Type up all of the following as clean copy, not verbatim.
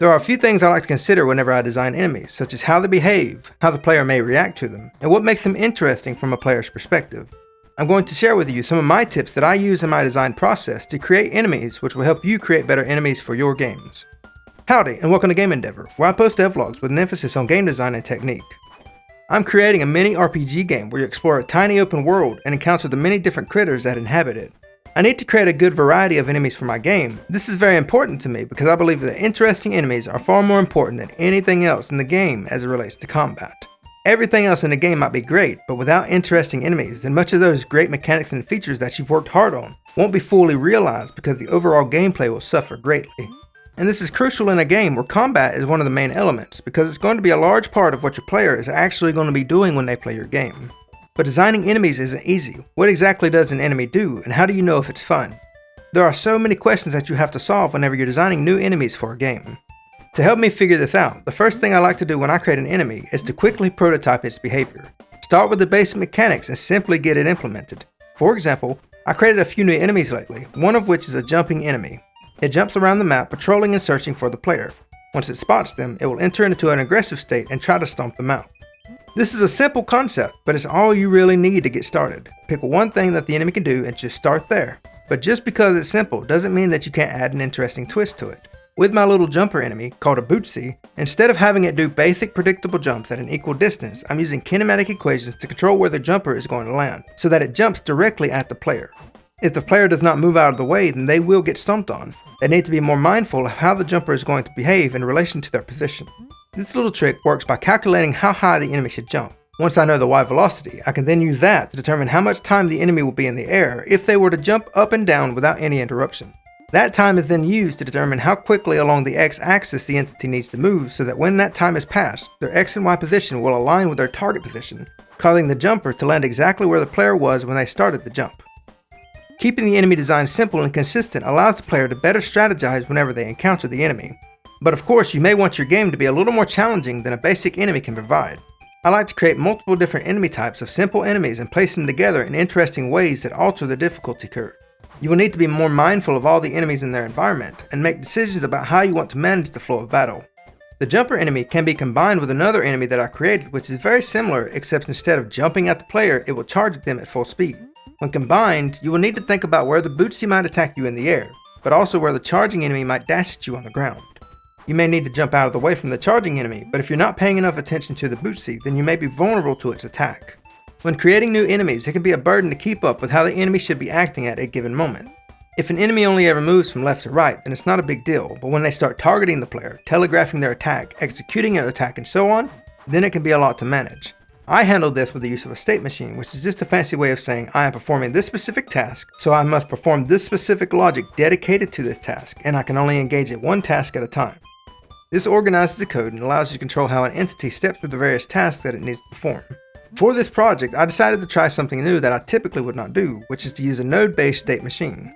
There are a few things I like to consider whenever I design enemies, such as how they behave, how the player may react to them, and what makes them interesting from a player's perspective. I'm going to share with you some of my tips that I use in my design process to create enemies which will help you create better enemies for your games. Howdy, and welcome to Game Endeavor, where I post devlogs with an emphasis on game design and technique. I'm creating a mini RPG game where you explore a tiny open world and encounter the many different critters that inhabit it. I need to create a good variety of enemies for my game. This is very important to me because I believe that interesting enemies are far more important than anything else in the game as it relates to combat. Everything else in the game might be great, but without interesting enemies, then much of those great mechanics and features that you've worked hard on won't be fully realized because the overall gameplay will suffer greatly. And this is crucial in a game where combat is one of the main elements because it's going to be a large part of what your player is actually going to be doing when they play your game. But designing enemies isn't easy. What exactly does an enemy do, and how do you know if it's fun? There are so many questions that you have to solve whenever you're designing new enemies for a game. To help me figure this out, the first thing I like to do when I create an enemy is to quickly prototype its behavior. Start with the basic mechanics and simply get it implemented. For example, I created a few new enemies lately, one of which is a jumping enemy. It jumps around the map patrolling and searching for the player. Once it spots them, it will enter into an aggressive state and try to stomp them out. This is a simple concept, but it's all you really need to get started. Pick one thing that the enemy can do and just start there. But just because it's simple doesn't mean that you can't add an interesting twist to it. With my little jumper enemy, called a Bootsy, instead of having it do basic predictable jumps at an equal distance, I'm using kinematic equations to control where the jumper is going to land, so that it jumps directly at the player. If the player does not move out of the way, then they will get stomped on. They need to be more mindful of how the jumper is going to behave in relation to their position. This little trick works by calculating how high the enemy should jump. Once I know the Y velocity, I can then use that to determine how much time the enemy will be in the air if they were to jump up and down without any interruption. That time is then used to determine how quickly along the X-axis the entity needs to move so that when that time is passed, their X and Y position will align with their target position, causing the jumper to land exactly where the player was when they started the jump. Keeping the enemy design simple and consistent allows the player to better strategize whenever they encounter the enemy. But of course, you may want your game to be a little more challenging than a basic enemy can provide. I like to create multiple different enemy types of simple enemies and place them together in interesting ways that alter the difficulty curve. You will need to be more mindful of all the enemies in their environment and make decisions about how you want to manage the flow of battle. The jumper enemy can be combined with another enemy that I created which is very similar, except instead of jumping at the player, it will charge at them at full speed. When combined, you will need to think about where the Bootsy might attack you in the air, but also where the charging enemy might dash at you on the ground. You may need to jump out of the way from the charging enemy, but if you're not paying enough attention to the Bootsy, then you may be vulnerable to its attack. When creating new enemies, it can be a burden to keep up with how the enemy should be acting at a given moment. If an enemy only ever moves from left to right, then it's not a big deal, but when they start targeting the player, telegraphing their attack, executing their attack, and so on, then it can be a lot to manage. I handled this with the use of a state machine, which is just a fancy way of saying I am performing this specific task, so I must perform this specific logic dedicated to this task, and I can only engage at one task at a time. This organizes the code and allows you to control how an entity steps through the various tasks that it needs to perform. For this project, I decided to try something new that I typically would not do, which is to use a NodeBased state machine.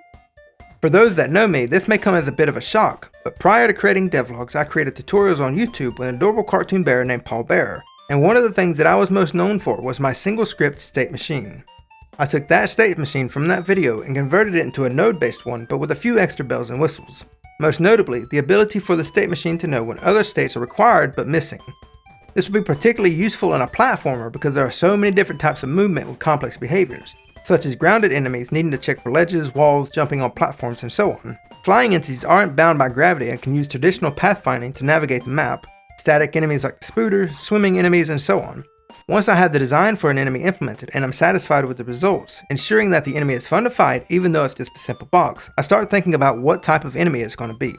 For those that know me, this may come as a bit of a shock, but prior to creating devlogs, I created tutorials on YouTube with an adorable cartoon bear named Paul Bear. And one of the things that I was most known for was my single script state machine. I took that state machine from that video and converted it into a node-based one, but with a few extra bells and whistles. Most notably, the ability for the state machine to know when other states are required but missing. This will be particularly useful in a platformer because there are so many different types of movement with complex behaviors, such as grounded enemies needing to check for ledges, walls, jumping on platforms, and so on. Flying entities aren't bound by gravity and can use traditional pathfinding to navigate the map, static enemies like the spooters, swimming enemies, and so on. Once I have the design for an enemy implemented and I'm satisfied with the results, ensuring that the enemy is fun to fight even though it's just a simple box, I start thinking about what type of enemy it's going to be.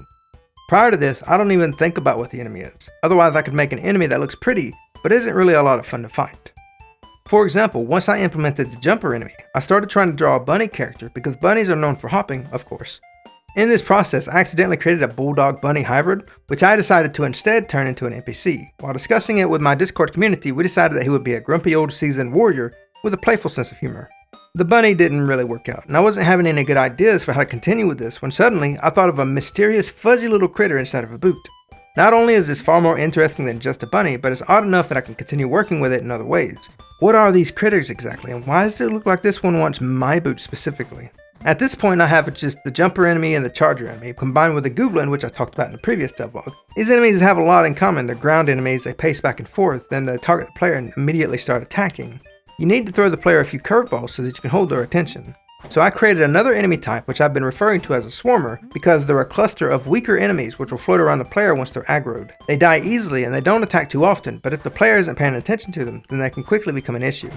Prior to this, I don't even think about what the enemy is. Otherwise, I could make an enemy that looks pretty, but isn't really a lot of fun to fight. For example, once I implemented the jumper enemy, I started trying to draw a bunny character because bunnies are known for hopping, of course. In this process, I accidentally created a bulldog-bunny hybrid, which I decided to instead turn into an NPC. While discussing it with my Discord community, we decided that he would be a grumpy old seasoned warrior with a playful sense of humor. The bunny didn't really work out, and I wasn't having any good ideas for how to continue with this when suddenly I thought of a mysterious fuzzy little critter inside of a boot. Not only is this far more interesting than just a bunny, but it's odd enough that I can continue working with it in other ways. What are these critters exactly, and why does it look like this one wants my boot specifically? At this point I have just the jumper enemy and the charger enemy, combined with the goblin, which I talked about in the previous devlog. These enemies have a lot in common. They're ground enemies, they pace back and forth, then they target the player and immediately start attacking. You need to throw the player a few curveballs so that you can hold their attention. So I created another enemy type, which I've been referring to as a swarmer, because they're a cluster of weaker enemies which will float around the player once they're aggroed. They die easily and they don't attack too often, but if the player isn't paying attention to them, then they can quickly become an issue.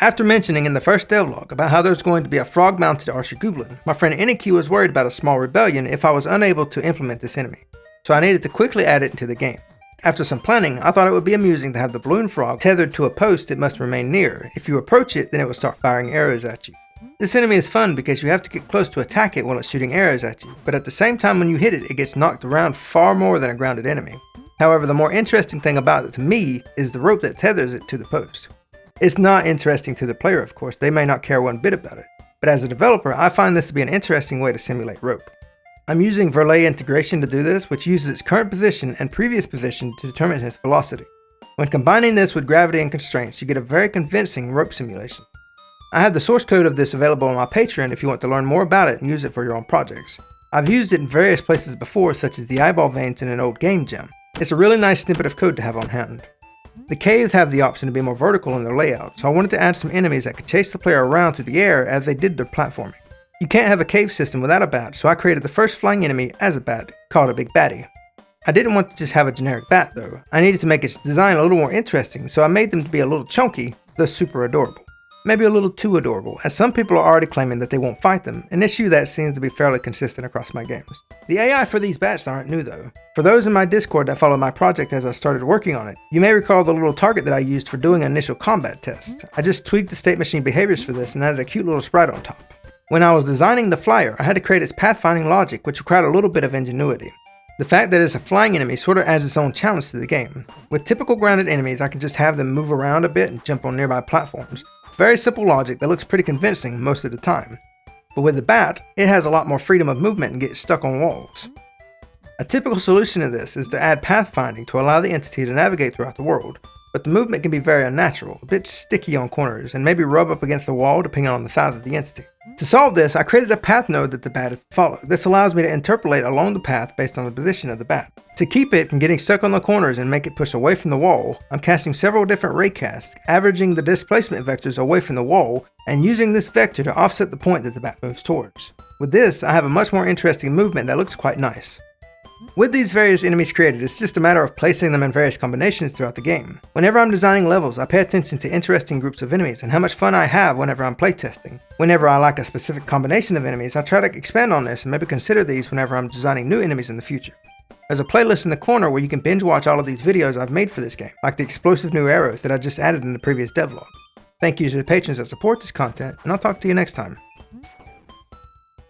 After mentioning in the first devlog about how there's going to be a frog-mounted archer goblin, my friend NQ was worried about a small rebellion if I was unable to implement this enemy, so I needed to quickly add it into the game. After some planning, I thought it would be amusing to have the balloon frog tethered to a post it must remain near. If you approach it, then it will start firing arrows at you. This enemy is fun because you have to get close to attack it while it's shooting arrows at you, but at the same time when you hit it, it gets knocked around far more than a grounded enemy. However, the more interesting thing about it to me is the rope that tethers it to the post. It's not interesting to the player, of course, they may not care one bit about it, but as a developer, I find this to be an interesting way to simulate rope. I'm using Verlet integration to do this, which uses its current position and previous position to determine its velocity. When combining this with gravity and constraints, you get a very convincing rope simulation. I have the source code of this available on my Patreon if you want to learn more about it and use it for your own projects. I've used it in various places before, such as the eyeball veins in an old game jam. It's a really nice snippet of code to have on hand. The caves have the option to be more vertical in their layout, so I wanted to add some enemies that could chase the player around through the air as they did their platforming. You can't have a cave system without a bat, so I created the first flying enemy as a bat, called a big baddie. I didn't want to just have a generic bat though. I needed to make its design a little more interesting, so I made them to be a little chunky, though super adorable. Maybe a little too adorable, as some people are already claiming that they won't fight them, an issue that seems to be fairly consistent across my games. The AI for these bats aren't new though. For those in my Discord that followed my project as I started working on it, you may recall the little target that I used for doing an initial combat test. I just tweaked the state machine behaviors for this and added a cute little sprite on top. When I was designing the flyer, I had to create its pathfinding logic, which required a little bit of ingenuity. The fact that it's a flying enemy sort of adds its own challenge to the game. With typical grounded enemies, I can just have them move around a bit and jump on nearby platforms. Very simple logic that looks pretty convincing most of the time. But with the bat, it has a lot more freedom of movement and gets stuck on walls. A typical solution to this is to add pathfinding to allow the entity to navigate throughout the world, but the movement can be very unnatural, a bit sticky on corners, and maybe rub up against the wall depending on the size of the entity. To solve this, I created a path node that the bat is to follow. This allows me to interpolate along the path based on the position of the bat. To keep it from getting stuck on the corners and make it push away from the wall, I'm casting several different raycasts, averaging the displacement vectors away from the wall, and using this vector to offset the point that the bat moves towards. With this, I have a much more interesting movement that looks quite nice. With these various enemies created, it's just a matter of placing them in various combinations throughout the game. Whenever I'm designing levels, I pay attention to interesting groups of enemies and how much fun I have whenever I'm playtesting. Whenever I like a specific combination of enemies, I try to expand on this and maybe consider these whenever I'm designing new enemies in the future. There's a playlist in the corner where you can binge watch all of these videos I've made for this game, like the explosive new arrows that I just added in the previous devlog. Thank you to the patrons that support this content, and I'll talk to you next time.